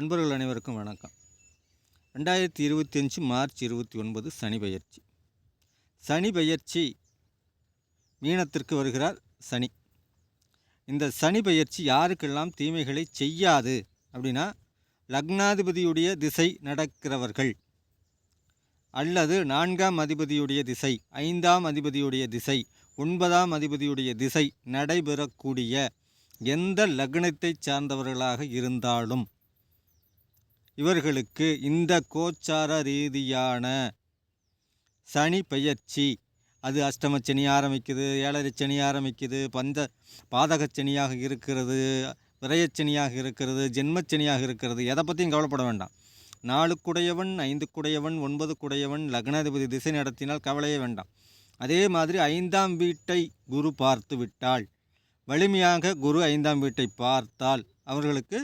அன்பர்கள் அனைவருக்கும் வணக்கம். 2025 மார்ச் 29 சனி பெயர்ச்சி. சனி பெயர்ச்சி மீனத்திற்கு வருகிறார் சனி. இந்த சனி பெயர்ச்சி யாருக்கெல்லாம் தீமைகளை செய்யாது அப்படின்னா, லக்னாதிபதியுடைய திசை நடக்கிறவர்கள், அல்லது 4ஆம் அதிபதியுடைய திசை, 5ஆம் அதிபதியுடைய திசை, 9ஆம் அதிபதியுடைய திசை நடைபெறக்கூடிய எந்த லக்னத்தை சார்ந்தவர்களாக இருந்தாலும் இவர்களுக்கு இந்த கோச்சார ரீதியான சனி பெயர்ச்சி, அது அஷ்டமச்சனி ஆரம்பிக்குது, ஏழரை சனி ஆரம்பிக்குது, பாதகச்சனியாக இருக்கிறது, விரயச்சனியாக இருக்கிறது, ஜென்மச்சனியாக இருக்கிறது, எதை பற்றியும் கவலைப்பட வேண்டாம். 4குடையவன், 5குடையவன், 9குடையவன் லக்னாதிபதி திசை நடத்தினால் கவலையே வேண்டாம். அதே மாதிரி 5ஆம் வீட்டை குரு பார்த்து விட்டால், வலிமையாக குரு 5ஆம் வீட்டை பார்த்தால் அவர்களுக்கு